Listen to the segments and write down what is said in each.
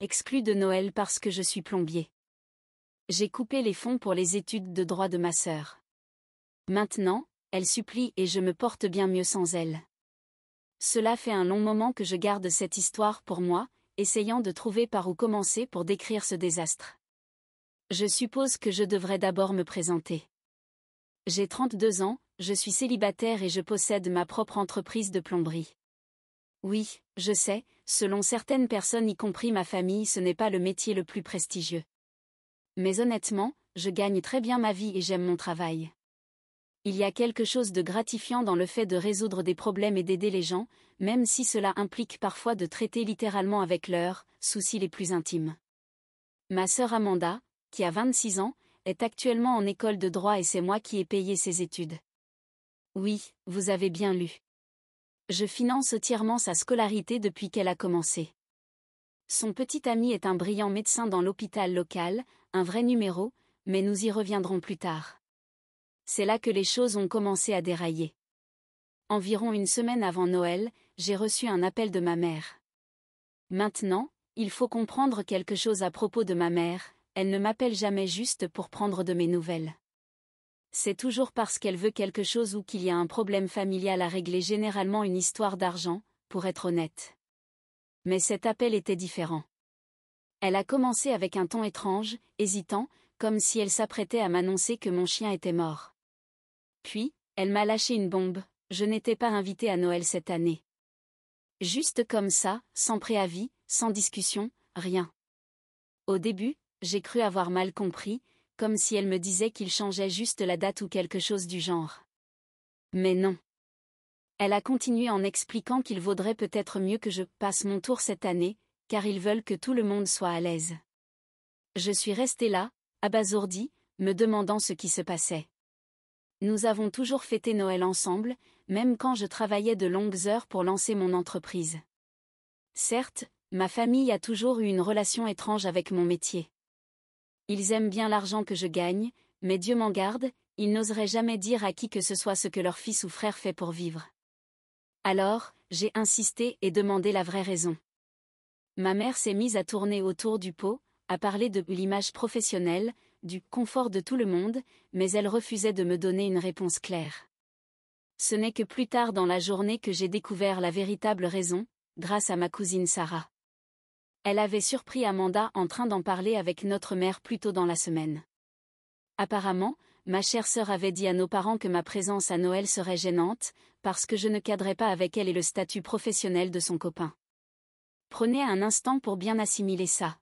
exclu de Noël parce que je suis plombier. J'ai coupé les fonds pour les études de droit de ma sœur. Maintenant, elle supplie et je me porte bien mieux sans elle. Cela fait un long moment que je garde cette histoire pour moi, essayant de trouver par où commencer pour décrire ce désastre. Je suppose que je devrais d'abord me présenter. J'ai 32 ans, je suis célibataire et je possède ma propre entreprise de plomberie. Oui, je sais, selon certaines personnes y compris ma famille, ce n'est pas le métier le plus prestigieux. Mais honnêtement, je gagne très bien ma vie et j'aime mon travail. Il y a quelque chose de gratifiant dans le fait de résoudre des problèmes et d'aider les gens, même si cela implique parfois de traiter littéralement avec leurs soucis les plus intimes. Ma sœur Amanda, qui a 26 ans, est actuellement en école de droit et c'est moi qui ai payé ses études. Oui, vous avez bien lu. Je finance entièrement sa scolarité depuis qu'elle a commencé. Son petit ami est un brillant médecin dans l'hôpital local, un vrai numéro, mais nous y reviendrons plus tard. C'est là que les choses ont commencé à dérailler. Environ une semaine avant Noël, j'ai reçu un appel de ma mère. Maintenant, il faut comprendre quelque chose à propos de ma mère, elle ne m'appelle jamais juste pour prendre de mes nouvelles. C'est toujours parce qu'elle veut quelque chose ou qu'il y a un problème familial à régler, généralement une histoire d'argent, pour être honnête. Mais cet appel était différent. Elle a commencé avec un ton étrange, hésitant, comme si elle s'apprêtait à m'annoncer que mon chien était mort. Puis, elle m'a lâché une bombe, je n'étais pas invitée à Noël cette année. Juste comme ça, sans préavis, sans discussion, rien. Au début, j'ai cru avoir mal compris, comme si elle me disait qu'il changeait juste la date ou quelque chose du genre. Mais non. Elle a continué en expliquant qu'il vaudrait peut-être mieux que je passe mon tour cette année, car ils veulent que tout le monde soit à l'aise. Je suis restée là, abasourdie, me demandant ce qui se passait. Nous avons toujours fêté Noël ensemble, même quand je travaillais de longues heures pour lancer mon entreprise. Certes, ma famille a toujours eu une relation étrange avec mon métier. Ils aiment bien l'argent que je gagne, mais Dieu m'en garde, ils n'oseraient jamais dire à qui que ce soit ce que leur fils ou frère fait pour vivre. Alors, j'ai insisté et demandé la vraie raison. Ma mère s'est mise à tourner autour du pot, à parler de l'image professionnelle, du confort de tout le monde, mais elle refusait de me donner une réponse claire. Ce n'est que plus tard dans la journée que j'ai découvert la véritable raison, grâce à ma cousine Sarah. Elle avait surpris Amanda en train d'en parler avec notre mère plus tôt dans la semaine. Apparemment, ma chère sœur avait dit à nos parents que ma présence à Noël serait gênante, parce que je ne cadrais pas avec elle et le statut professionnel de son copain. Prenez un instant pour bien assimiler ça.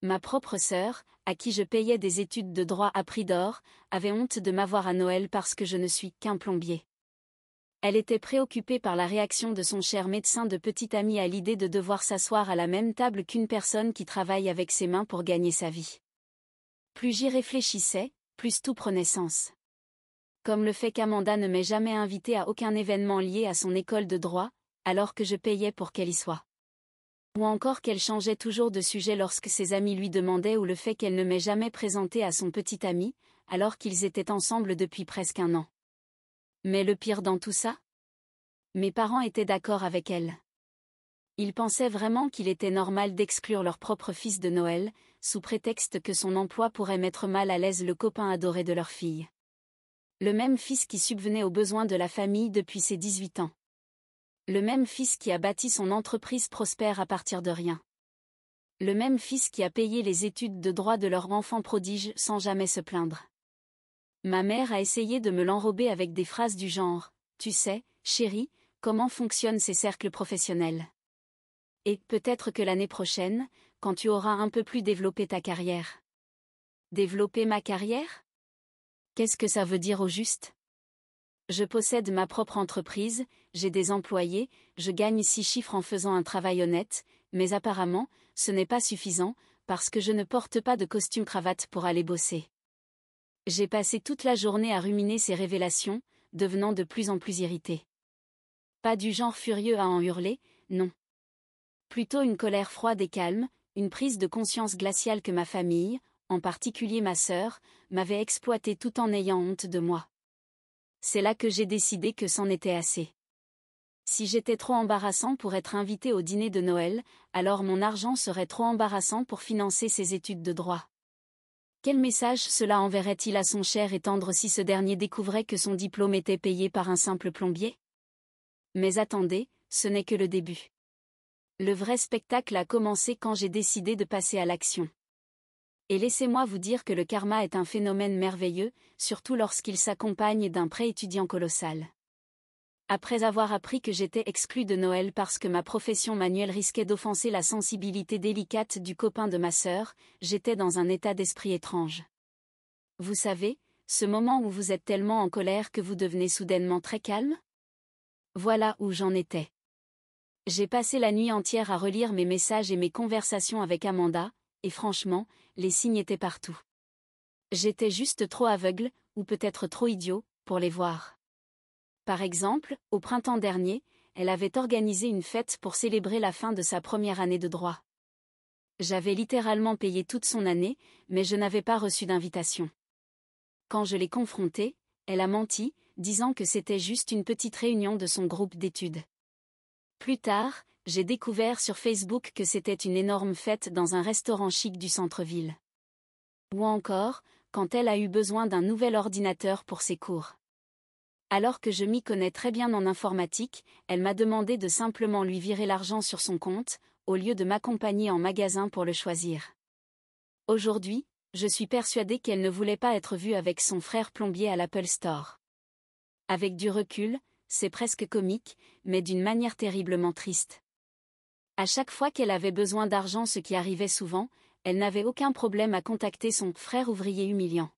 Ma propre sœur, à qui je payais des études de droit à prix d'or, avait honte de m'avoir à Noël parce que je ne suis qu'un plombier. Elle était préoccupée par la réaction de son cher médecin de petit ami à l'idée de devoir s'asseoir à la même table qu'une personne qui travaille avec ses mains pour gagner sa vie. Plus j'y réfléchissais, plus tout prenait sens. Comme le fait qu'Amanda ne m'ait jamais invitée à aucun événement lié à son école de droit, alors que je payais pour qu'elle y soit. Ou encore qu'elle changeait toujours de sujet lorsque ses amis lui demandaient, ou le fait qu'elle ne m'ait jamais présenté à son petit ami, alors qu'ils étaient ensemble depuis presque un an. Mais le pire dans tout ça ? Mes parents étaient d'accord avec elle. Ils pensaient vraiment qu'il était normal d'exclure leur propre fils de Noël, sous prétexte que son emploi pourrait mettre mal à l'aise le copain adoré de leur fille. Le même fils qui subvenait aux besoins de la famille depuis ses 18 ans. Le même fils qui a bâti son entreprise prospère à partir de rien. Le même fils qui a payé les études de droit de leur enfant prodige sans jamais se plaindre. Ma mère a essayé de me l'enrober avec des phrases du genre « Tu sais, chérie, comment fonctionnent ces cercles professionnels ? Et peut-être que l'année prochaine, quand tu auras un peu plus développé ta carrière. » Développer ma carrière ? Qu'est-ce que ça veut dire au juste ? Je possède ma propre entreprise, j'ai des employés, je gagne 6 chiffres en faisant un travail honnête, mais apparemment, ce n'est pas suffisant, parce que je ne porte pas de costume-cravate pour aller bosser. J'ai passé toute la journée à ruminer ces révélations, devenant de plus en plus irritée. Pas du genre furieux à en hurler, non. Plutôt une colère froide et calme, une prise de conscience glaciale que ma famille, en particulier ma sœur, m'avait exploitée tout en ayant honte de moi. C'est là que j'ai décidé que c'en était assez. Si j'étais trop embarrassant pour être invité au dîner de Noël, alors mon argent serait trop embarrassant pour financer ses études de droit. Quel message cela enverrait-il à son cher et tendre si ce dernier découvrait que son diplôme était payé par un simple plombier? Mais attendez, ce n'est que le début. Le vrai spectacle a commencé quand j'ai décidé de passer à l'action. Et laissez-moi vous dire que le karma est un phénomène merveilleux, surtout lorsqu'il s'accompagne d'un prêt étudiant colossal. Après avoir appris que j'étais exclue de Noël parce que ma profession manuelle risquait d'offenser la sensibilité délicate du copain de ma sœur, j'étais dans un état d'esprit étrange. Vous savez, ce moment où vous êtes tellement en colère que vous devenez soudainement très calme? Voilà où j'en étais. J'ai passé la nuit entière à relire mes messages et mes conversations avec Amanda, et franchement, les signes étaient partout. J'étais juste trop aveugle, ou peut-être trop idiot, pour les voir. Par exemple, au printemps dernier, elle avait organisé une fête pour célébrer la fin de sa première année de droit. J'avais littéralement payé toute son année, mais je n'avais pas reçu d'invitation. Quand je l'ai confrontée, elle a menti, disant que c'était juste une petite réunion de son groupe d'études. Plus tard, j'ai découvert sur Facebook que c'était une énorme fête dans un restaurant chic du centre-ville. Ou encore, quand elle a eu besoin d'un nouvel ordinateur pour ses cours. Alors que je m'y connais très bien en informatique, elle m'a demandé de simplement lui virer l'argent sur son compte, au lieu de m'accompagner en magasin pour le choisir. Aujourd'hui, je suis persuadée qu'elle ne voulait pas être vue avec son frère plombier à l'Apple Store. Avec du recul, c'est presque comique, mais d'une manière terriblement triste. À chaque fois qu'elle avait besoin d'argent, ce qui arrivait souvent, elle n'avait aucun problème à contacter son frère ouvrier humiliant.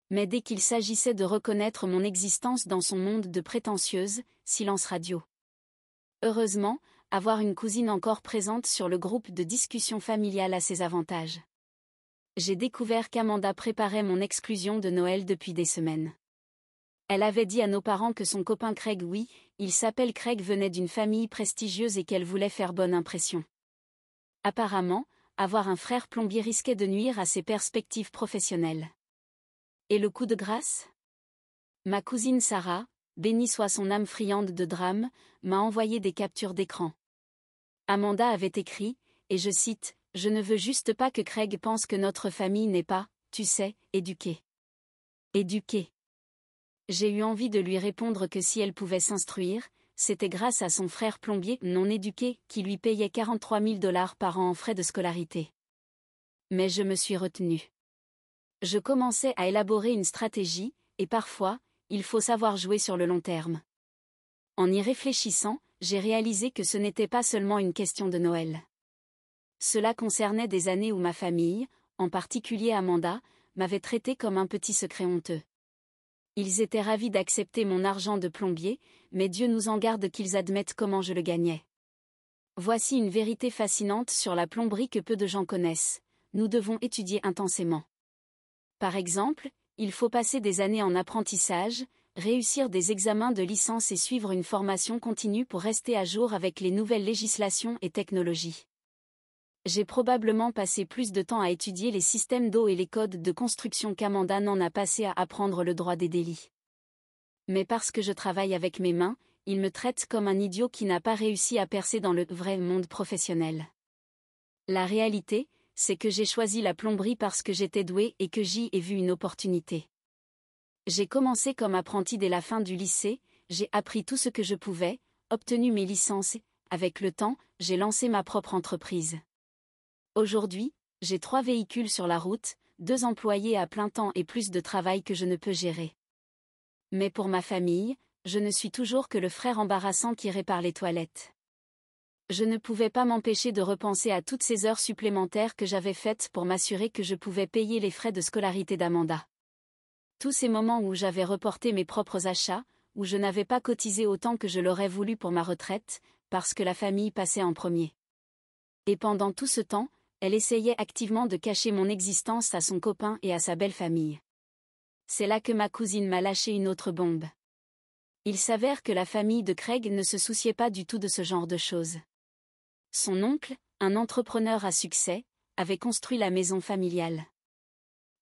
Mais dès qu'il s'agissait de reconnaître mon existence dans son monde de prétentieuse, silence radio. Heureusement, avoir une cousine encore présente sur le groupe de discussion familiale a ses avantages. J'ai découvert qu'Amanda préparait mon exclusion de Noël depuis des semaines. Elle avait dit à nos parents que son copain Craig, oui, il s'appelle Craig, venait d'une famille prestigieuse et qu'elle voulait faire bonne impression. Apparemment, avoir un frère plombier risquait de nuire à ses perspectives professionnelles. Et le coup de grâce? Ma cousine Sarah, bénie soit son âme friande de drame, m'a envoyé des captures d'écran. Amanda avait écrit, et je cite, « Je ne veux juste pas que Craig pense que notre famille n'est pas, tu sais, éduquée. » Éduquée. J'ai eu envie de lui répondre que si elle pouvait s'instruire, c'était grâce à son frère plombier non éduqué qui lui payait 43 000 $ par an en frais de scolarité. Mais je me suis retenue. Je commençais à élaborer une stratégie, et parfois, il faut savoir jouer sur le long terme. En y réfléchissant, j'ai réalisé que ce n'était pas seulement une question de Noël. Cela concernait des années où ma famille, en particulier Amanda, m'avait traité comme un petit secret honteux. Ils étaient ravis d'accepter mon argent de plombier, mais Dieu nous en garde qu'ils admettent comment je le gagnais. Voici une vérité fascinante sur la plomberie que peu de gens connaissent. Nous devons étudier intensément. Par exemple, il faut passer des années en apprentissage, réussir des examens de licence et suivre une formation continue pour rester à jour avec les nouvelles législations et technologies. J'ai probablement passé plus de temps à étudier les systèmes d'eau et les codes de construction qu'Amanda n'en a passé à apprendre le droit des délits. Mais parce que je travaille avec mes mains, ils me traitent comme un idiot qui n'a pas réussi à percer dans le vrai monde professionnel. La réalité, c'est que j'ai choisi la plomberie parce que j'étais douée et que j'y ai vu une opportunité. J'ai commencé comme apprenti dès la fin du lycée, j'ai appris tout ce que je pouvais, obtenu mes licences, et, avec le temps, j'ai lancé ma propre entreprise. Aujourd'hui, j'ai 3 véhicules sur la route, 2 employés à plein temps et plus de travail que je ne peux gérer. Mais pour ma famille, je ne suis toujours que le frère embarrassant qui répare les toilettes. Je ne pouvais pas m'empêcher de repenser à toutes ces heures supplémentaires que j'avais faites pour m'assurer que je pouvais payer les frais de scolarité d'Amanda. Tous ces moments où j'avais reporté mes propres achats, où je n'avais pas cotisé autant que je l'aurais voulu pour ma retraite, parce que la famille passait en premier. Et pendant tout ce temps, elle essayait activement de cacher mon existence à son copain et à sa belle famille. C'est là que ma cousine m'a lâché une autre bombe. Il s'avère que la famille de Craig ne se souciait pas du tout de ce genre de choses. Son oncle, un entrepreneur à succès, avait construit la maison familiale.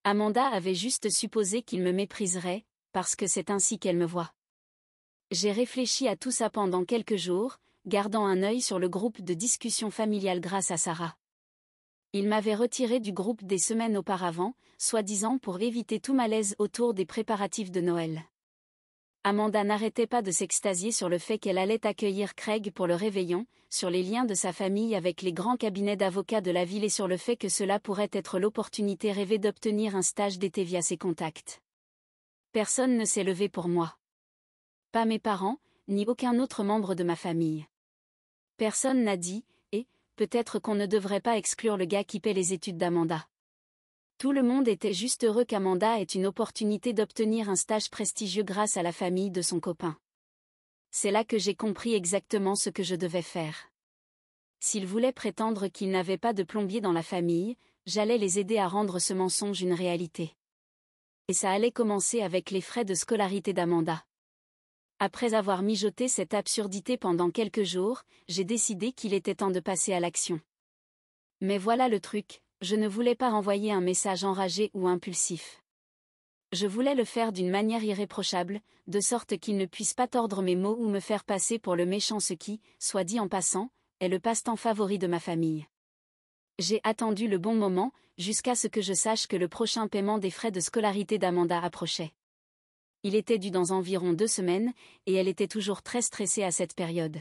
Amanda avait juste supposé qu'il me mépriserait, parce que c'est ainsi qu'elle me voit. J'ai réfléchi à tout ça pendant quelques jours, gardant un œil sur le groupe de discussion familiale grâce à Sarah. Il m'avait retiré du groupe des semaines auparavant, soi-disant pour éviter tout malaise autour des préparatifs de Noël. Amanda n'arrêtait pas de s'extasier sur le fait qu'elle allait accueillir Craig pour le réveillon, sur les liens de sa famille avec les grands cabinets d'avocats de la ville et sur le fait que cela pourrait être l'opportunité rêvée d'obtenir un stage d'été via ses contacts. Personne ne s'est levé pour moi. Pas mes parents, ni aucun autre membre de ma famille. Personne n'a dit, et, peut-être qu'on ne devrait pas exclure le gars qui paie les études d'Amanda. Tout le monde était juste heureux qu'Amanda ait une opportunité d'obtenir un stage prestigieux grâce à la famille de son copain. C'est là que j'ai compris exactement ce que je devais faire. S'ils voulaient prétendre qu'ils n'avaient pas de plombier dans la famille, j'allais les aider à rendre ce mensonge une réalité. Et ça allait commencer avec les frais de scolarité d'Amanda. Après avoir mijoté cette absurdité pendant quelques jours, j'ai décidé qu'il était temps de passer à l'action. Mais voilà le truc, je ne voulais pas envoyer un message enragé ou impulsif. Je voulais le faire d'une manière irréprochable, de sorte qu'il ne puisse pas tordre mes mots ou me faire passer pour le méchant, ce qui, soit dit en passant, est le passe-temps favori de ma famille. J'ai attendu le bon moment, jusqu'à ce que je sache que le prochain paiement des frais de scolarité d'Amanda approchait. Il était dû dans environ 2 semaines, et elle était toujours très stressée à cette période.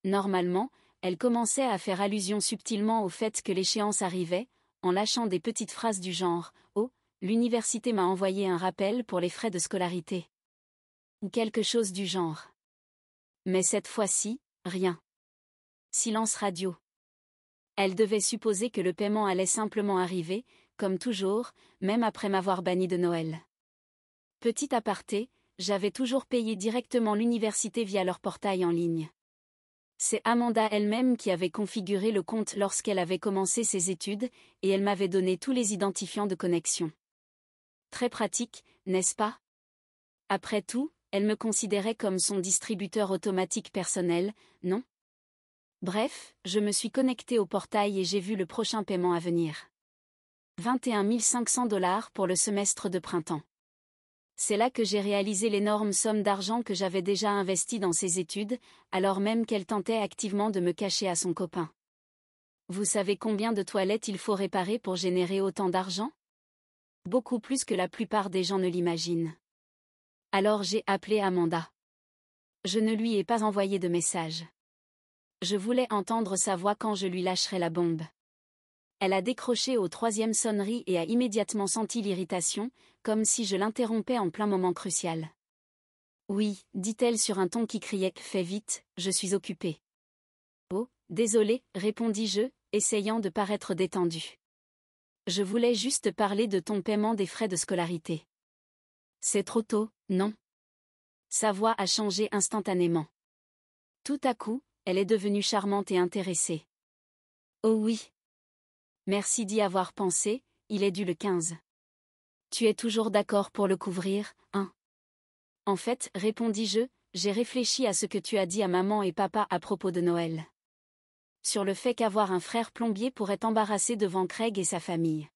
Normalement, elle commençait à faire allusion subtilement au fait que l'échéance arrivait, en lâchant des petites phrases du genre « Oh, l'université m'a envoyé un rappel pour les frais de scolarité. » ou quelque chose du genre. Mais cette fois-ci, rien. Silence radio. Elle devait supposer que le paiement allait simplement arriver, comme toujours, même après m'avoir banni de Noël. Petit aparté, j'avais toujours payé directement l'université via leur portail en ligne. C'est Amanda elle-même qui avait configuré le compte lorsqu'elle avait commencé ses études, et elle m'avait donné tous les identifiants de connexion. Très pratique, n'est-ce pas? Après tout, elle me considérait comme son distributeur automatique personnel, non? Bref, je me suis connecté au portail et j'ai vu le prochain paiement à venir. 21 500 $ pour le semestre de printemps. C'est là que j'ai réalisé l'énorme somme d'argent que j'avais déjà investie dans ses études, alors même qu'elle tentait activement de me cacher à son copain. Vous savez combien de toilettes il faut réparer pour générer autant d'argent? Beaucoup plus que la plupart des gens ne l'imaginent. Alors j'ai appelé Amanda. Je ne lui ai pas envoyé de message. Je voulais entendre sa voix quand je lui lâcherais la bombe. Elle a décroché au 3e sonnerie et a immédiatement senti l'irritation, comme si je l'interrompais en plein moment crucial. Oui, dit-elle sur un ton qui criait « Fais vite, je suis occupée. » Oh, désolé, répondis-je, essayant de paraître détendu. Je voulais juste parler de ton paiement des frais de scolarité. C'est trop tôt, non? Sa voix a changé instantanément. Tout à coup, elle est devenue charmante et intéressée. Oh oui. Merci d'y avoir pensé, il est dû le 15. Tu es toujours d'accord pour le couvrir, hein? En fait, répondis-je, j'ai réfléchi à ce que tu as dit à maman et papa à propos de Noël. Sur le fait qu'avoir un frère plombier pourrait t'embarrasser devant Craig et sa famille.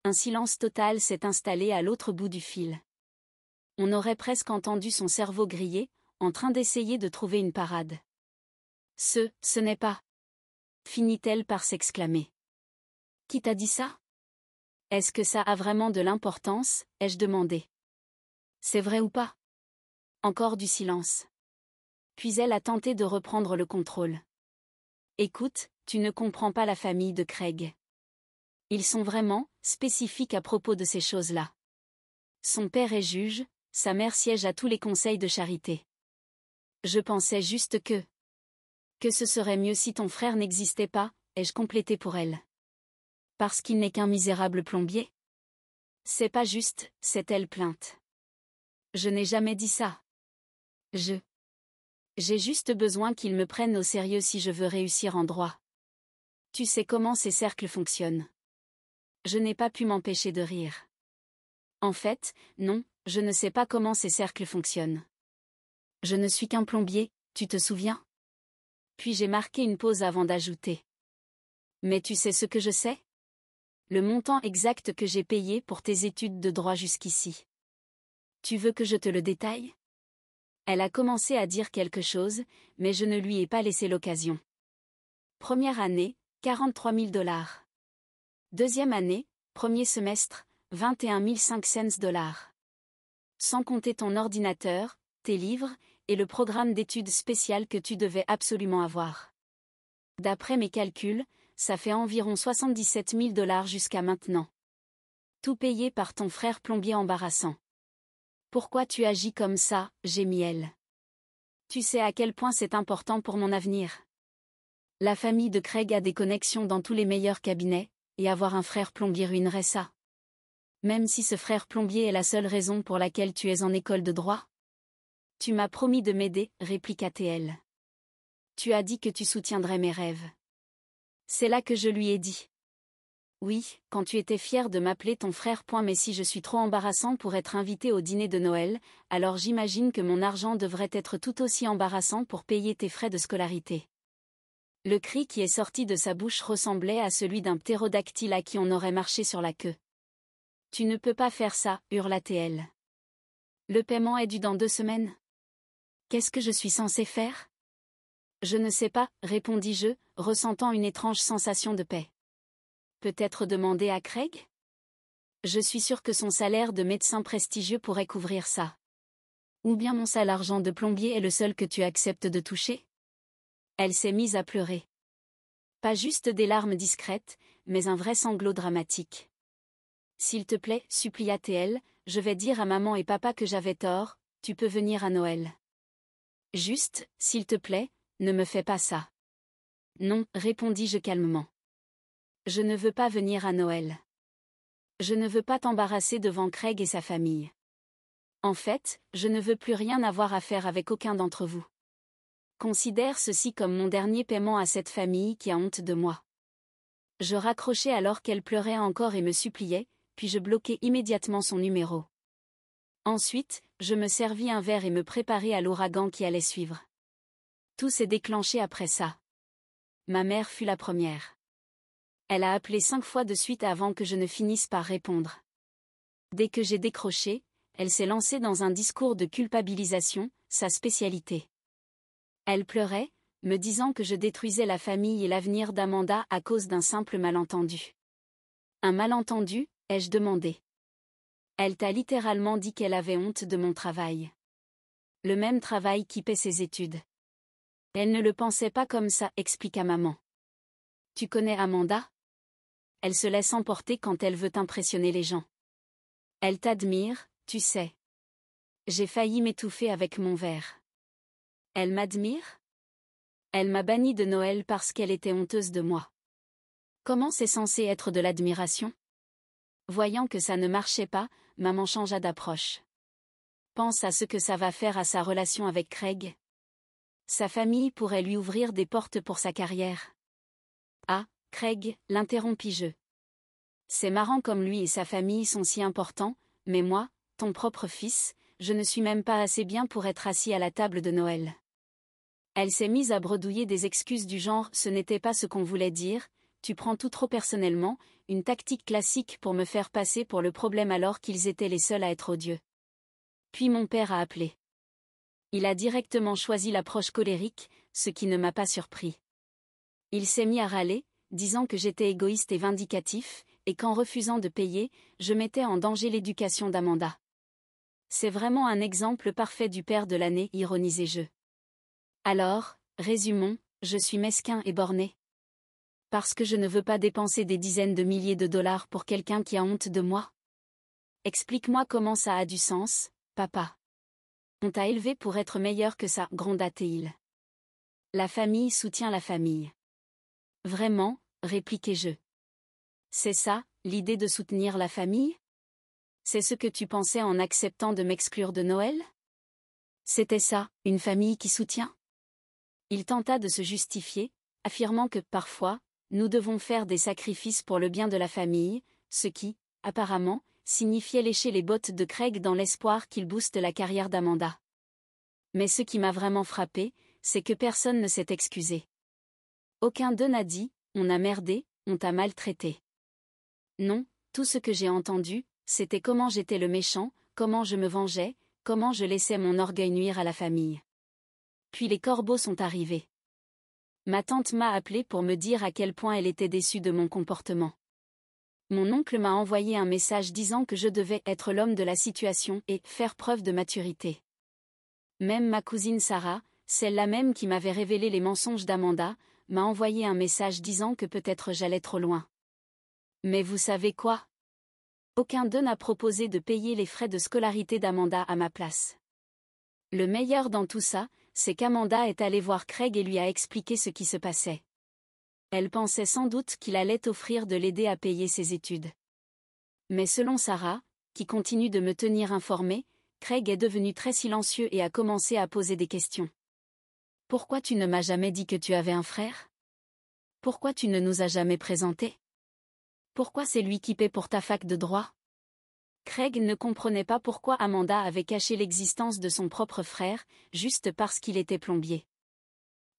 Un silence total s'est installé à l'autre bout du fil. On aurait presque entendu son cerveau griller, en train d'essayer de trouver une parade. Ce n'est pas. Finit-elle par s'exclamer. Qui t'a dit ça? Est-ce que ça a vraiment de l'importance, ai-je demandé. C'est vrai ou pas? Encore du silence. Puis elle a tenté de reprendre le contrôle. Écoute, tu ne comprends pas la famille de Craig. Ils sont vraiment spécifiques à propos de ces choses-là. Son père est juge, sa mère siège à tous les conseils de charité. Je pensais juste que ce serait mieux si ton frère n'existait pas, ai-je complété pour elle. Parce qu'il n'est qu'un misérable plombier? C'est pas juste, s'est-elle plainte. Je n'ai jamais dit ça. J'ai juste besoin qu'il me prenne au sérieux si je veux réussir en droit. Tu sais comment ces cercles fonctionnent. Je n'ai pas pu m'empêcher de rire. En fait, non, je ne sais pas comment ces cercles fonctionnent. Je ne suis qu'un plombier, tu te souviens? Puis j'ai marqué une pause avant d'ajouter. Mais tu sais ce que je sais? Le montant exact que j'ai payé pour tes études de droit jusqu'ici. Tu veux que je te le détaille? Elle a commencé à dire quelque chose, mais je ne lui ai pas laissé l'occasion. Première année, 43 000 $. Deuxième année, premier semestre, 21 500 $. Sans compter ton ordinateur, tes livres, et le programme d'études spéciales que tu devais absolument avoir. D'après mes calculs, ça fait environ 77 000 $ jusqu'à maintenant. Tout payé par ton frère plombier embarrassant. Pourquoi tu agis comme ça, gémit elle. Tu sais à quel point c'est important pour mon avenir. La famille de Craig a des connexions dans tous les meilleurs cabinets, et avoir un frère plombier ruinerait ça. Même si ce frère plombier est la seule raison pour laquelle tu es en école de droit. Tu m'as promis de m'aider, répliqua T.L. Tu as dit que tu soutiendrais mes rêves. C'est là que je lui ai dit. Oui, quand tu étais fier de m'appeler ton frère. Mais si je suis trop embarrassant pour être invité au dîner de Noël, alors j'imagine que mon argent devrait être tout aussi embarrassant pour payer tes frais de scolarité. Le cri qui est sorti de sa bouche ressemblait à celui d'un ptérodactyle à qui on aurait marché sur la queue. Tu ne peux pas faire ça, hurla T.L. Le paiement est dû dans 2 semaines. Qu'est-ce que je suis censé faire? Je ne sais pas, répondis-je, ressentant une étrange sensation de paix. Peut-être demander à Craig? Je suis sûr que son salaire de médecin prestigieux pourrait couvrir ça. Ou bien mon sale argent de plombier est le seul que tu acceptes de toucher? Elle s'est mise à pleurer. Pas juste des larmes discrètes, mais un vrai sanglot dramatique. S'il te plaît, supplia T.L., je vais dire à maman et papa que j'avais tort, tu peux venir à Noël. Juste, s'il te plaît, ne me fais pas ça. Non, répondis-je calmement. Je ne veux pas venir à Noël. Je ne veux pas t'embarrasser devant Craig et sa famille. En fait, je ne veux plus rien avoir à faire avec aucun d'entre vous. Considère ceci comme mon dernier paiement à cette famille qui a honte de moi. Je raccrochai alors qu'elle pleurait encore et me suppliait, puis je bloquai immédiatement son numéro. Ensuite, je me servis un verre et me préparai à l'ouragan qui allait suivre. Tout s'est déclenché après ça. Ma mère fut la première. Elle a appelé 5 fois de suite avant que je ne finisse par répondre. Dès que j'ai décroché, elle s'est lancée dans un discours de culpabilisation, sa spécialité. Elle pleurait, me disant que je détruisais la famille et l'avenir d'Amanda à cause d'un simple malentendu. Un malentendu, ai-je demandé. Elle t'a littéralement dit qu'elle avait honte de mon travail. Le même travail qui paie ses études. Elle ne le pensait pas comme ça, expliqua maman. Tu connais Amanda? Elle se laisse emporter quand elle veut impressionner les gens. Elle t'admire, tu sais. J'ai failli m'étouffer avec mon verre. Elle m'admire? Elle m'a bannie de Noël parce qu'elle était honteuse de moi. Comment c'est censé être de l'admiration? Voyant que ça ne marchait pas, maman changea d'approche. Pense à ce que ça va faire à sa relation avec Craig. Sa famille pourrait lui ouvrir des portes pour sa carrière. Ah, Craig, l'interrompis-je. C'est marrant comme lui et sa famille sont si importants, mais moi, ton propre fils, je ne suis même pas assez bien pour être assis à la table de Noël. Elle s'est mise à bredouiller des excuses du genre « ce n'était pas ce qu'on voulait dire », tu prends tout trop personnellement, une tactique classique pour me faire passer pour le problème alors qu'ils étaient les seuls à être odieux. Puis mon père a appelé. Il a directement choisi l'approche colérique, ce qui ne m'a pas surpris. Il s'est mis à râler, disant que j'étais égoïste et vindicatif, et qu'en refusant de payer, je mettais en danger l'éducation d'Amanda. C'est vraiment un exemple parfait du père de l'année, ironisai-je. Alors, résumons, je suis mesquin et borné. Parce que je ne veux pas dépenser des dizaines de milliers de dollars pour quelqu'un qui a honte de moi. Explique-moi comment ça a du sens, papa. On t'a élevé pour être meilleur que ça, gronda T.L. La famille soutient la famille. Vraiment, répliquai-je. C'est ça, l'idée de soutenir la famille? C'est ce que tu pensais en acceptant de m'exclure de Noël? C'était ça, une famille qui soutient? Il tenta de se justifier, affirmant que, parfois, nous devons faire des sacrifices pour le bien de la famille, ce qui, apparemment, signifiait lécher les bottes de Craig dans l'espoir qu'il booste la carrière d'Amanda. Mais ce qui m'a vraiment frappé, c'est que personne ne s'est excusé. Aucun d'eux n'a dit « on a merdé, on t'a maltraité ». Non, tout ce que j'ai entendu, c'était comment j'étais le méchant, comment je me vengeais, comment je laissais mon orgueil nuire à la famille. Puis les corbeaux sont arrivés. Ma tante m'a appelé pour me dire à quel point elle était déçue de mon comportement. Mon oncle m'a envoyé un message disant que je devais être l'homme de la situation et faire preuve de maturité. Même ma cousine Sarah, celle-là même qui m'avait révélé les mensonges d'Amanda, m'a envoyé un message disant que peut-être j'allais trop loin. Mais vous savez quoi? Aucun d'eux n'a proposé de payer les frais de scolarité d'Amanda à ma place. Le meilleur dans tout ça, c'est qu'Amanda est allée voir Craig et lui a expliqué ce qui se passait. Elle pensait sans doute qu'il allait offrir de l'aider à payer ses études. Mais selon Sarah, qui continue de me tenir informée, Craig est devenu très silencieux et a commencé à poser des questions. « Pourquoi tu ne m'as jamais dit que tu avais un frère? Pourquoi tu ne nous as jamais présenté? Pourquoi c'est lui qui paie pour ta fac de droit? » Craig ne comprenait pas pourquoi Amanda avait caché l'existence de son propre frère, juste parce qu'il était plombier.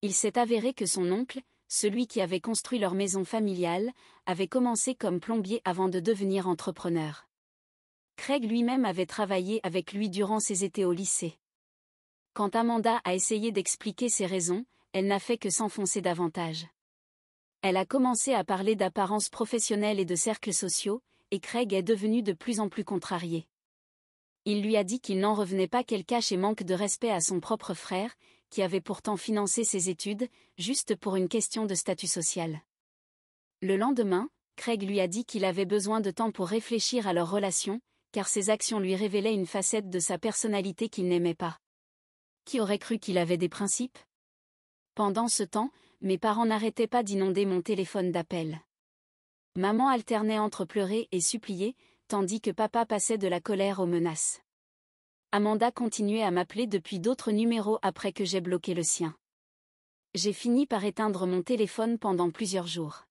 Il s'est avéré que son oncle, celui qui avait construit leur maison familiale, avait commencé comme plombier avant de devenir entrepreneur. Craig lui-même avait travaillé avec lui durant ses étés au lycée. Quand Amanda a essayé d'expliquer ses raisons, elle n'a fait que s'enfoncer davantage. Elle a commencé à parler d'apparence professionnelle et de cercles sociaux, et Craig est devenu de plus en plus contrarié. Il lui a dit qu'il n'en revenait pas qu'elle cache et manque de respect à son propre frère, qui avait pourtant financé ses études, juste pour une question de statut social. Le lendemain, Craig lui a dit qu'il avait besoin de temps pour réfléchir à leur relation, car ses actions lui révélaient une facette de sa personnalité qu'il n'aimait pas. Qui aurait cru qu'il avait des principes? Pendant ce temps, mes parents n'arrêtaient pas d'inonder mon téléphone d'appels. Maman alternait entre pleurer et supplier, tandis que papa passait de la colère aux menaces. Amanda continuait à m'appeler depuis d'autres numéros après que j'ai bloqué le sien. J'ai fini par éteindre mon téléphone pendant plusieurs jours.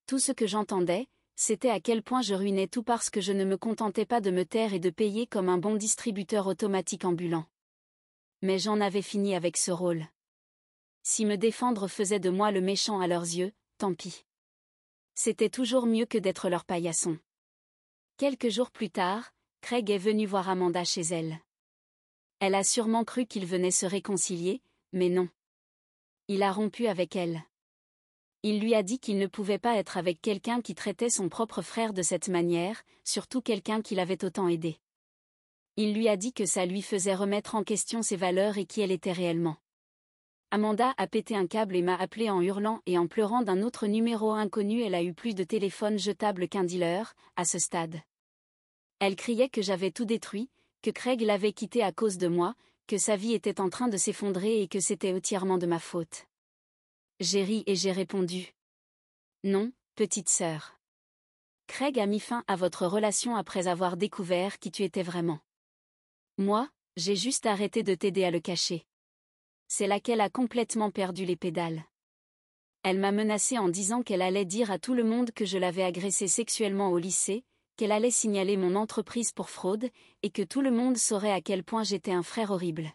Tout ce que j'entendais, c'était à quel point je ruinais tout parce que je ne me contentais pas de me taire et de payer comme un bon distributeur automatique ambulant. Mais j'en avais fini avec ce rôle. Si me défendre faisait de moi le méchant à leurs yeux, tant pis. C'était toujours mieux que d'être leur paillasson. Quelques jours plus tard, Craig est venu voir Amanda chez elle. Elle a sûrement cru qu'ils venaient se réconcilier, mais non. Il a rompu avec elle. Il lui a dit qu'il ne pouvait pas être avec quelqu'un qui traitait son propre frère de cette manière, surtout quelqu'un qui l'avait autant aidé. Il lui a dit que ça lui faisait remettre en question ses valeurs et qui elle était réellement. Amanda a pété un câble et m'a appelé en hurlant et en pleurant d'un autre numéro inconnu. Elle a eu plus de téléphone jetable qu'un dealer, à ce stade. Elle criait que j'avais tout détruit, que Craig l'avait quitté à cause de moi, que sa vie était en train de s'effondrer et que c'était entièrement de ma faute. J'ai ri et j'ai répondu. Non, petite sœur. Craig a mis fin à votre relation après avoir découvert qui tu étais vraiment. Moi, j'ai juste arrêté de t'aider à le cacher. C'est là qu'elle a complètement perdu les pédales. Elle m'a menacée en disant qu'elle allait dire à tout le monde que je l'avais agressée sexuellement au lycée, qu'elle allait signaler mon entreprise pour fraude, et que tout le monde saurait à quel point j'étais un frère horrible.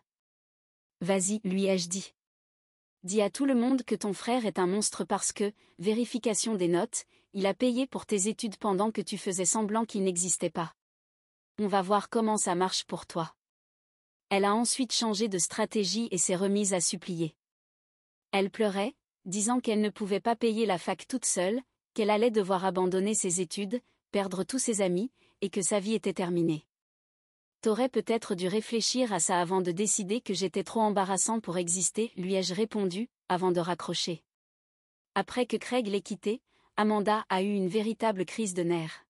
Vas-y, lui ai-je dit. Dis à tout le monde que ton frère est un monstre parce que, vérification des notes, il a payé pour tes études pendant que tu faisais semblant qu'il n'existait pas. On va voir comment ça marche pour toi. Elle a ensuite changé de stratégie et s'est remise à supplier. Elle pleurait, disant qu'elle ne pouvait pas payer la fac toute seule, qu'elle allait devoir abandonner ses études, perdre tous ses amis, et que sa vie était terminée. T'aurais peut-être dû réfléchir à ça avant de décider que j'étais trop embarrassant pour exister, lui ai-je répondu, avant de raccrocher. Après que Craig l'ait quitté, Amanda a eu une véritable crise de nerfs.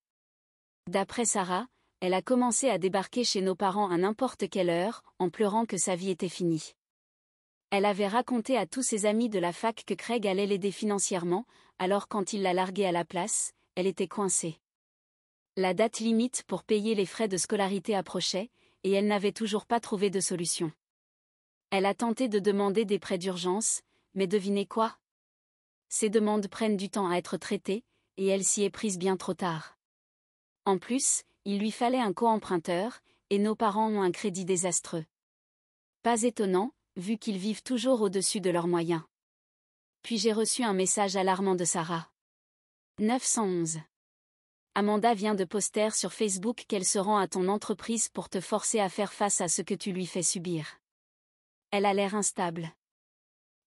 D'après Sarah, elle a commencé à débarquer chez nos parents à n'importe quelle heure, en pleurant que sa vie était finie. Elle avait raconté à tous ses amis de la fac que Craig allait l'aider financièrement, alors quand il l'a larguée à la place, elle était coincée. La date limite pour payer les frais de scolarité approchait, et elle n'avait toujours pas trouvé de solution. Elle a tenté de demander des prêts d'urgence, mais devinez quoi? Ces demandes prennent du temps à être traitées, et elle s'y est prise bien trop tard. En plus, il lui fallait un co-emprunteur, et nos parents ont un crédit désastreux. Pas étonnant, vu qu'ils vivent toujours au-dessus de leurs moyens. Puis j'ai reçu un message alarmant de Sarah. 911. Amanda vient de poster sur Facebook qu'elle se rend à ton entreprise pour te forcer à faire face à ce que tu lui fais subir. Elle a l'air instable.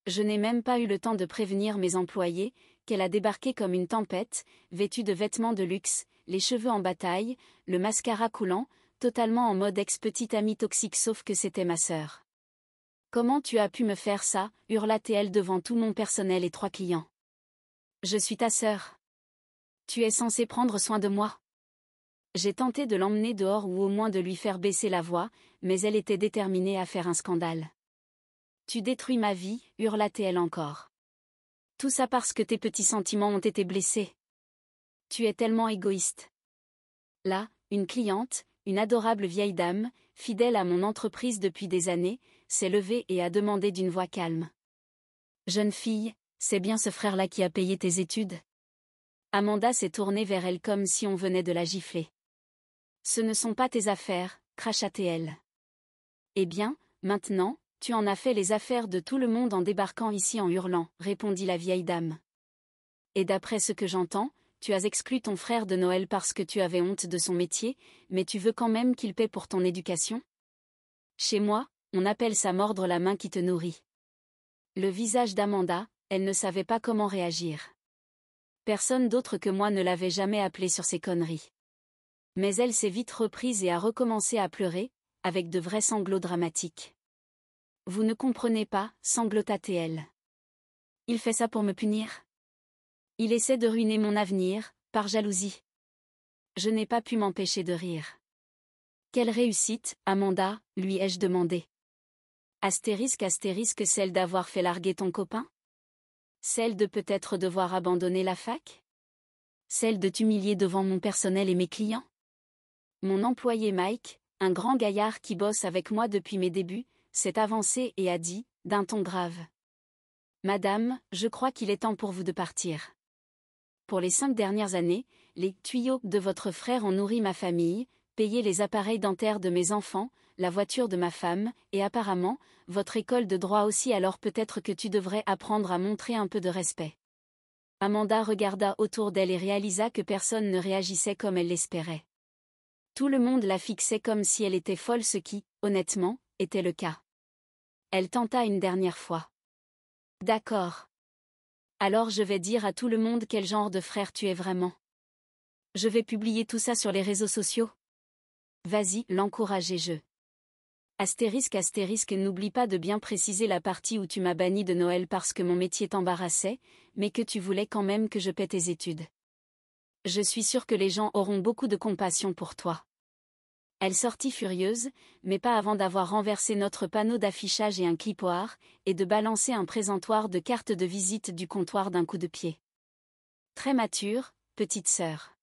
Je n'ai même pas eu le temps de prévenir mes employés qu'elle a débarqué comme une tempête, vêtue de vêtements de luxe, les cheveux en bataille, le mascara coulant, totalement en mode ex-petite amie toxique sauf que c'était ma sœur. Comment tu as pu me faire ça, hurla-t-elle devant tout mon personnel et 3 clients. Je suis ta sœur. Tu es censé prendre soin de moi. J'ai tenté de l'emmener dehors ou au moins de lui faire baisser la voix, mais elle était déterminée à faire un scandale. Tu détruis ma vie, hurla-t-elle encore. Tout ça parce que tes petits sentiments ont été blessés. Tu es tellement égoïste. Là, une cliente, une adorable vieille dame, fidèle à mon entreprise depuis des années, s'est levée et a demandé d'une voix calme. Jeune fille, c'est bien ce frère-là qui a payé tes études? Amanda s'est tournée vers elle comme si on venait de la gifler. Ce ne sont pas tes affaires, cracha-t-elle. Eh bien, maintenant, tu en as fait les affaires de tout le monde en débarquant ici en hurlant, répondit la vieille dame. Et d'après ce que j'entends, tu as exclu ton frère de Noël parce que tu avais honte de son métier, mais tu veux quand même qu'il paie pour ton éducation? Chez moi, on appelle ça mordre la main qui te nourrit. Le visage d'Amanda, elle ne savait pas comment réagir. Personne d'autre que moi ne l'avait jamais appelée sur ces conneries. Mais elle s'est vite reprise et a recommencé à pleurer, avec de vrais sanglots dramatiques. Vous ne comprenez pas, sanglota-t-elle. Il fait ça pour me punir. Il essaie de ruiner mon avenir, par jalousie. Je n'ai pas pu m'empêcher de rire. Quelle réussite, Amanda, lui ai-je demandé. Astérisque celle d'avoir fait larguer ton copain? Celle de peut-être devoir abandonner la fac? Celle de t'humilier devant mon personnel et mes clients? Mon employé Mike, un grand gaillard qui bosse avec moi depuis mes débuts, s'est avancé et a dit, d'un ton grave. Madame, je crois qu'il est temps pour vous de partir. Pour les 5 dernières années, les tuyaux de votre frère ont nourri ma famille, payé les appareils dentaires de mes enfants, la voiture de ma femme, et apparemment, votre école de droit aussi alors peut-être que tu devrais apprendre à montrer un peu de respect. Amanda regarda autour d'elle et réalisa que personne ne réagissait comme elle l'espérait. Tout le monde la fixait comme si elle était folle ce qui, honnêtement, était le cas. Elle tenta une dernière fois. D'accord. Alors je vais dire à tout le monde quel genre de frère tu es vraiment. Je vais publier tout ça sur les réseaux sociaux. Vas-y, l'encourager-je. Astérisque, n'oublie pas de bien préciser la partie où tu m'as banni de Noël parce que mon métier t'embarrassait, mais que tu voulais quand même que je paie tes études. Je suis sûre que les gens auront beaucoup de compassion pour toi. Elle sortit furieuse, mais pas avant d'avoir renversé notre panneau d'affichage et un clipoir, et de balancer un présentoir de cartes de visite du comptoir d'un coup de pied. Très mature, petite sœur.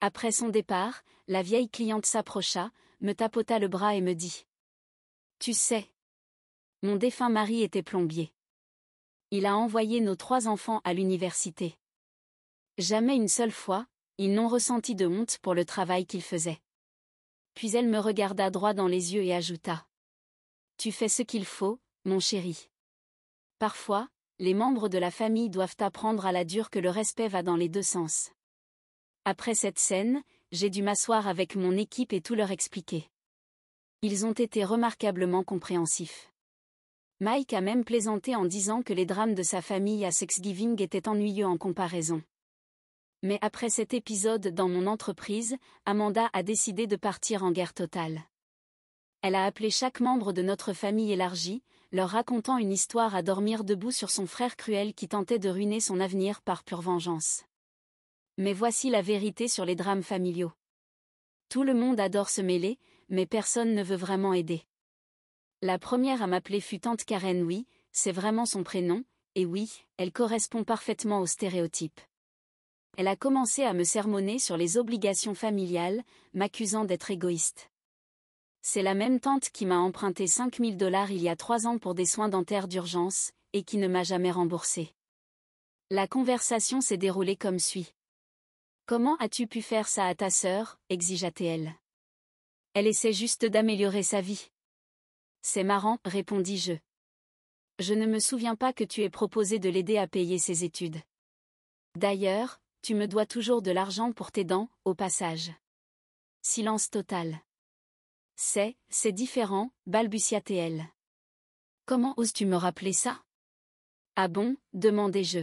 Après son départ, la vieille cliente s'approcha, me tapota le bras et me dit. Tu sais. Mon défunt mari était plombier. Il a envoyé nos 3 enfants à l'université. Jamais une seule fois, ils n'ont ressenti de honte pour le travail qu'ils faisaient. Puis elle me regarda droit dans les yeux et ajouta. Tu fais ce qu'il faut, mon chéri. Parfois, les membres de la famille doivent apprendre à la dure que le respect va dans les 2 sens. Après cette scène, j'ai dû m'asseoir avec mon équipe et tout leur expliquer. Ils ont été remarquablement compréhensifs. Mike a même plaisanté en disant que les drames de sa famille à Thanksgiving étaient ennuyeux en comparaison. Mais après cet épisode dans mon entreprise, Amanda a décidé de partir en guerre totale. Elle a appelé chaque membre de notre famille élargie, leur racontant une histoire à dormir debout sur son frère cruel qui tentait de ruiner son avenir par pure vengeance. Mais voici la vérité sur les drames familiaux. Tout le monde adore se mêler, mais personne ne veut vraiment aider. La première à m'appeler fut tante Karen, oui, c'est vraiment son prénom, et oui, elle correspond parfaitement au stéréotype. Elle a commencé à me sermonner sur les obligations familiales, m'accusant d'être égoïste. C'est la même tante qui m'a emprunté $5 000 il y a 3 ans pour des soins dentaires d'urgence, et qui ne m'a jamais remboursé. La conversation s'est déroulée comme suit. Comment as-tu pu faire ça à ta sœur, exigea-t-elle. Elle essaie juste d'améliorer sa vie. C'est marrant, répondis-je. Je ne me souviens pas que tu aies proposé de l'aider à payer ses études. D'ailleurs, tu me dois toujours de l'argent pour tes dents, au passage. Silence total. C'est différent, balbutia-t-elle. Comment oses-tu me rappeler ça? Ah bon, demandai-je.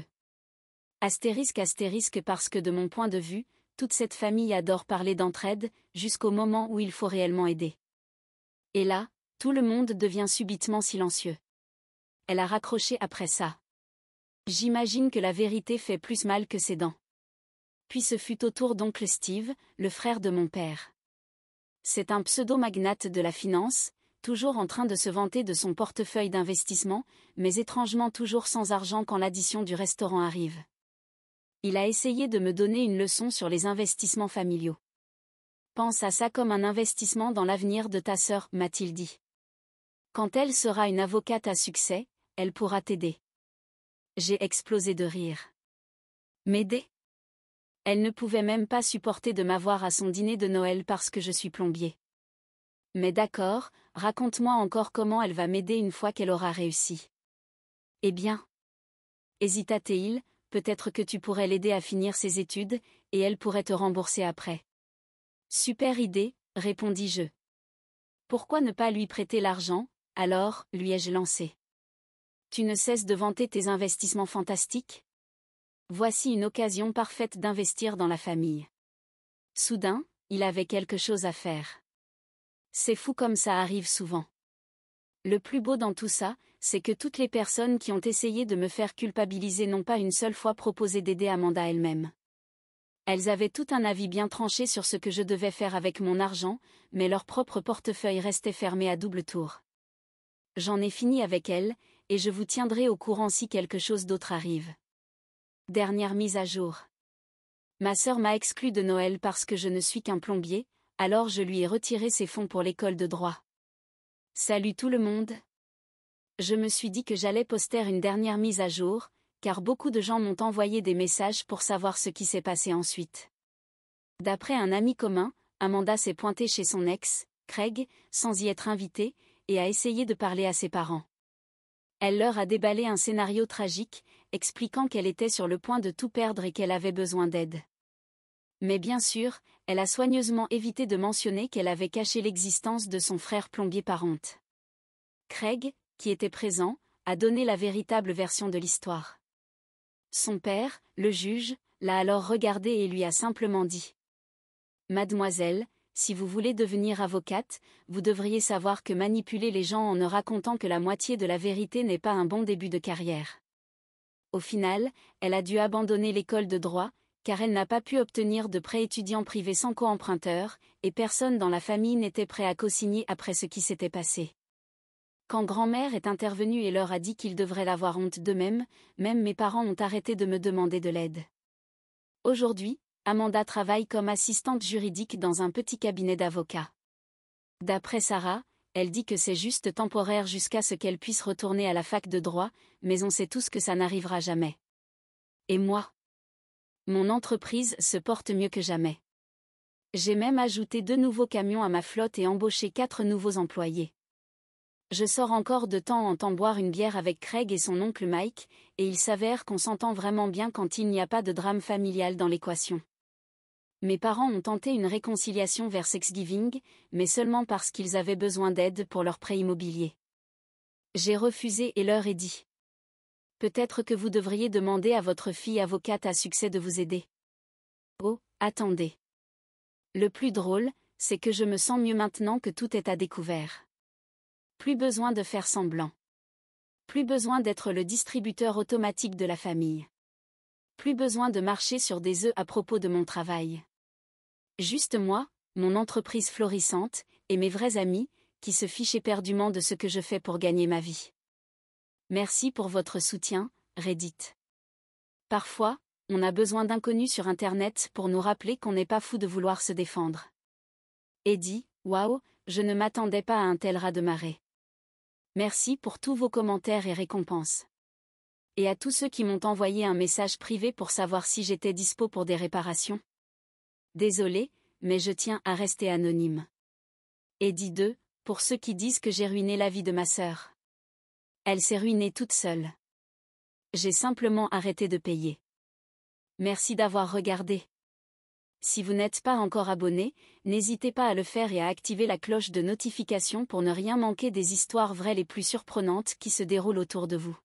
Astérisque parce que de mon point de vue, toute cette famille adore parler d'entraide, jusqu'au moment où il faut réellement aider. Et là, tout le monde devient subitement silencieux. Elle a raccroché après ça. J'imagine que la vérité fait plus mal que ses dents. Puis ce fut au tour d'oncle Steve, le frère de mon père. C'est un pseudo-magnate de la finance, toujours en train de se vanter de son portefeuille d'investissement, mais étrangement toujours sans argent quand l'addition du restaurant arrive. Il a essayé de me donner une leçon sur les investissements familiaux. Pense à ça comme un investissement dans l'avenir de ta sœur, m'a-t-il dit. Quand elle sera une avocate à succès, elle pourra t'aider. J'ai explosé de rire. M'aider? Elle ne pouvait même pas supporter de m'avoir à son dîner de Noël parce que je suis plombier. Mais d'accord, raconte-moi encore comment elle va m'aider une fois qu'elle aura réussi. Eh bien, hésita-t-il, peut-être que tu pourrais l'aider à finir ses études, et elle pourrait te rembourser après. Super idée, répondis-je. Pourquoi ne pas lui prêter l'argent, alors, lui ai-je lancé. Tu ne cesses de vanter tes investissements fantastiques? Voici une occasion parfaite d'investir dans la famille. Soudain, il avait quelque chose à faire. C'est fou comme ça arrive souvent. Le plus beau dans tout ça, c'est que toutes les personnes qui ont essayé de me faire culpabiliser n'ont pas une seule fois proposé d'aider Amanda elle-même. Elles avaient tout un avis bien tranché sur ce que je devais faire avec mon argent, mais leur propre portefeuille restait fermé à double tour. J'en ai fini avec elles, et je vous tiendrai au courant si quelque chose d'autre arrive. Dernière mise à jour. Ma sœur m'a exclu de Noël parce que je ne suis qu'un plombier, alors je lui ai retiré ses fonds pour l'école de droit. Salut tout le monde. Je me suis dit que j'allais poster une dernière mise à jour, car beaucoup de gens m'ont envoyé des messages pour savoir ce qui s'est passé ensuite. D'après un ami commun, Amanda s'est pointée chez son ex, Craig, sans y être invitée, et a essayé de parler à ses parents. Elle leur a déballé un scénario tragique, expliquant qu'elle était sur le point de tout perdre et qu'elle avait besoin d'aide. Mais bien sûr, elle a soigneusement évité de mentionner qu'elle avait caché l'existence de son frère plombier par honte. Craig, qui était présent, a donné la véritable version de l'histoire. Son père, le juge, l'a alors regardée et lui a simplement dit : « Mademoiselle, si vous voulez devenir avocate, vous devriez savoir que manipuler les gens en ne racontant que la moitié de la vérité n'est pas un bon début de carrière. » Au final, elle a dû abandonner l'école de droit, car elle n'a pas pu obtenir de prêt étudiant privé sans co-emprunteur, et personne dans la famille n'était prêt à co-signer après ce qui s'était passé. Quand grand-mère est intervenue et leur a dit qu'ils devraient avoir honte d'eux-mêmes, même mes parents ont arrêté de me demander de l'aide. Aujourd'hui, Amanda travaille comme assistante juridique dans un petit cabinet d'avocats. D'après Sarah, elle dit que c'est juste temporaire jusqu'à ce qu'elle puisse retourner à la fac de droit, mais on sait tous que ça n'arrivera jamais. Et moi? Mon entreprise se porte mieux que jamais. J'ai même ajouté 2 nouveaux camions à ma flotte et embauché 4 nouveaux employés. Je sors encore de temps en temps boire une bière avec Craig et son oncle Mike, et il s'avère qu'on s'entend vraiment bien quand il n'y a pas de drame familial dans l'équation. Mes parents ont tenté une réconciliation vers Thanksgiving, mais seulement parce qu'ils avaient besoin d'aide pour leur prêt immobilier. J'ai refusé et leur ai dit : « Peut-être que vous devriez demander à votre fille avocate à succès de vous aider. » Oh, attendez. Le plus drôle, c'est que je me sens mieux maintenant que tout est à découvert. Plus besoin de faire semblant. Plus besoin d'être le distributeur automatique de la famille. Plus besoin de marcher sur des œufs à propos de mon travail. Juste moi, mon entreprise florissante, et mes vrais amis, qui se fichent éperdument de ce que je fais pour gagner ma vie. Merci pour votre soutien, Reddit. Parfois, on a besoin d'inconnus sur Internet pour nous rappeler qu'on n'est pas fou de vouloir se défendre. Eddie, waouh, je ne m'attendais pas à un tel raz-de-marée. Merci pour tous vos commentaires et récompenses. Et à tous ceux qui m'ont envoyé un message privé pour savoir si j'étais dispo pour des réparations. Désolé, mais je tiens à rester anonyme. Eddie 2, pour ceux qui disent que j'ai ruiné la vie de ma sœur. Elle s'est ruinée toute seule. J'ai simplement arrêté de payer. Merci d'avoir regardé. Si vous n'êtes pas encore abonné, n'hésitez pas à le faire et à activer la cloche de notification pour ne rien manquer des histoires vraies les plus surprenantes qui se déroulent autour de vous.